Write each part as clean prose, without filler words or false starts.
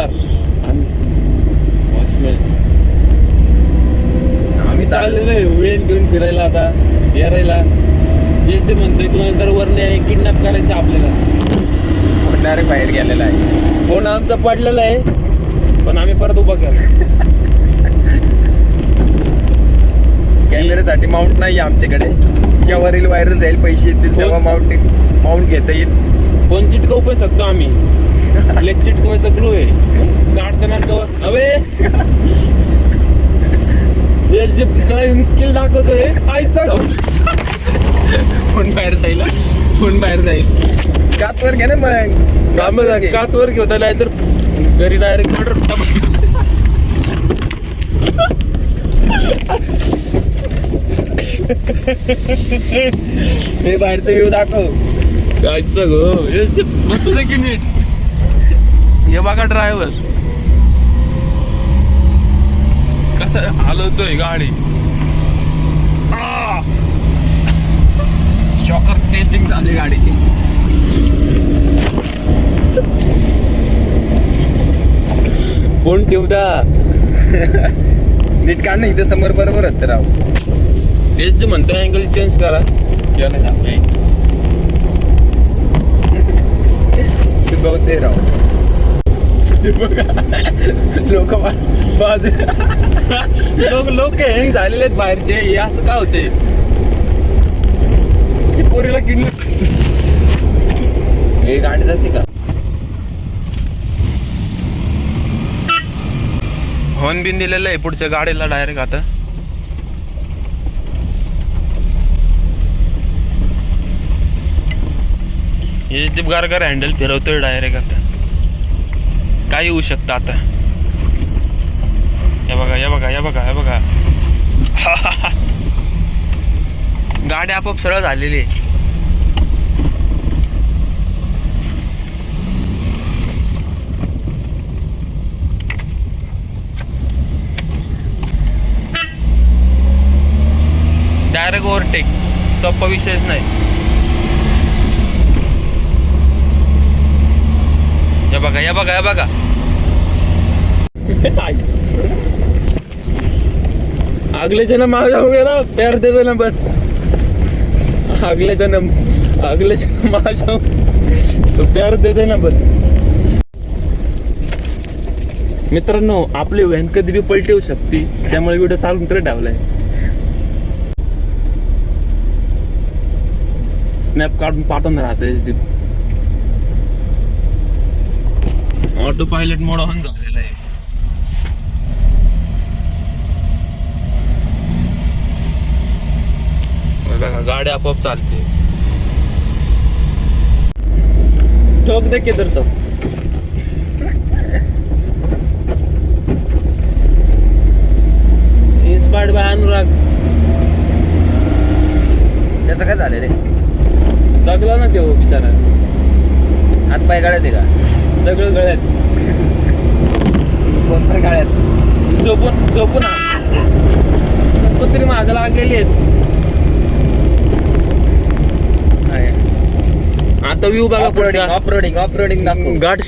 चौकीदार वॉचमॅन. आम्ही चाललेलो आहे वेळ घेऊन फिरायला आता यायला. तेच ते म्हणतोय तुम्हाला तर वरने किडनॅप करायचं आपल्याला. डायरेक्ट बाहेर गेलेला आहे. फोन आमचा पडलेला आहे पण आम्ही परत उभा केला. कॅमेऱ्यासाठी माउंट नाही आमच्याकडे. जेव्हा रील व्हायरल जाईल पैसे येतील तेव्हा माउंट घेता येईल. फोन चिटकवू पण शकतो आम्ही. लेग चिटकवायचा ग्लू आहे. काढताना कवर अवे स्किल दाखवतोय. आईचा फोन बाहेर जाईल. काचवर घे ना मग. काचवर घेऊ नाही तर घरी डायरेक्ट ऑर्डर. हे बाहेरचा व्ह्यू दाखव. कायचं गो बसू दे की नीट. हे बघा ड्रायव्हर कसं हलवतोय गाडी. शॉकर टेस्टिंग चालली गाडीची. फोन ठेवता नीट काढ नाही इथे समोर बरोबर होत राव. हेच ते म्हणतो अँगल चेंज करा. शिकवते राव. लोक हँग झालेले आहेत बाहेरचे. हे असं का होते. पोरीला किडनॅप. हे गाडी जाते का. हॉर्न बिन दिलेलं आहे पुढच्या गाडीला डायरेक्ट. आता हे ते गार हँडल फिरवतोय डायरेक्ट. आता काय येऊ शकतं आता. हे बघा गाडी आपोआप सरळ झालेली आहे. डायरेक्ट ओव्हरटेक सोपा विषयच नाही. हे बघा अगले जन्म माझा हो गया ना प्यार दे देना बस. अगले जन्म माझा तो प्यार दे देना बस. मित्रांनो आपली व्हॅन कधी बी पलटी होऊ शकते त्यामुळे व्हिडिओ चालून तर ठेवलाय. स्नॅप काढून पाठवून राहते. ऑटो पायलट मोड ऑन झालेला आहे. बघा गाडी आपोआप चालते. ठोक दे किधर तो. Inspired bye Anurag. त्याचं काय झालं रे. जगला ना तो बिचारा. हात पाय गाड्यात आहे का. सगळं गळ्यात. कोणत्या गाड्यात. झोपून कुत्री माग लागलेली आहेत. आता व्ह्यू बघा पुढचा. ऑफरोडिंग दाखव. घाट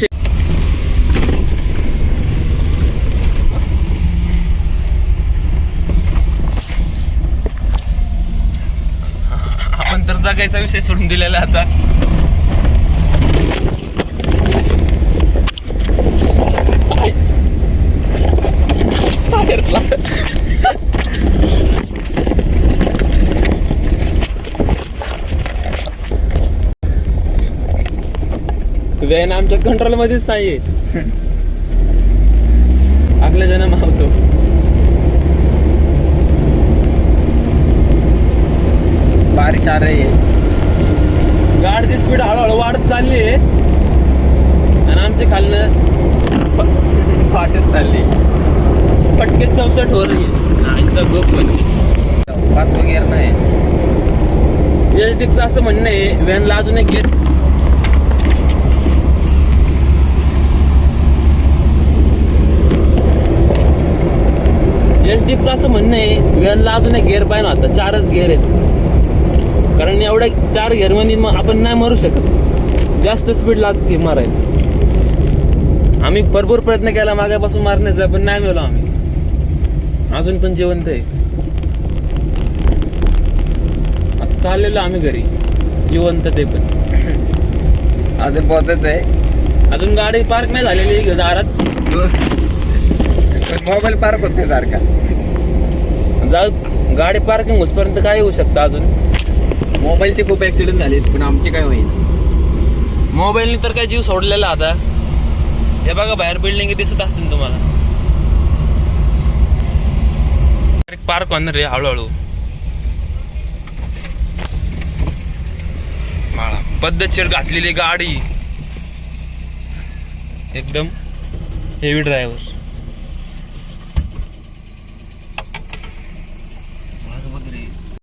आपण तर जगायचा विषय सोडून दिलेला आता. व्हॅन आमच्या कंट्रोल मध्येच नाहीये. आपल्या जन्म होतो. बारिश आ रही है. गाडीची स्पीड हळूहळू वाढत चालली आहे आणि आमच्या खालनं फाटत चालली. पटके 64 हो रही है. आईचा गोप म्हणजे 5 गिअर नाही. यशदीपचं असं म्हणणं आहे व्हॅनला अजून एक गेअर. यशदीपचं असं म्हणणं आहे व्हॅनला अजून एक गेअर पाहिजे होता. 4च गेअर आहेत कारण एवढ्या 4 गेअरमध्ये मग आपण नाही मारू शकत. जास्त स्पीड लागते मारायला. आम्ही भरपूर प्रयत्न केला मागापासून मारण्याचा, पण नाही मिळालो आम्ही. अजून पण जिवंत आहे. आता चाललेलो आम्ही घरी, जिवंत ते पण. अजून पोहोचायचं आहे. अजून गाडी पार्क नाही झालेली दारात. मोबाईल पार्क होते सारखा. जाऊ गाडी पार्किंग होसपर्यंत काय होऊ शकतं अजून. मोबाईलचे खूप ऍक्सिडेंट झालेत, पण आमचे काय होईल. मोबाईलने तर काय जीव सोडलेला आता. हे बघा बाहेर बिल्डिंग दिसत असतील तुम्हाला. पार्क होणार रे हळूहळू. पद्धतशीर घातलेली गाडी, एकदम हेवी ड्रायव्हर.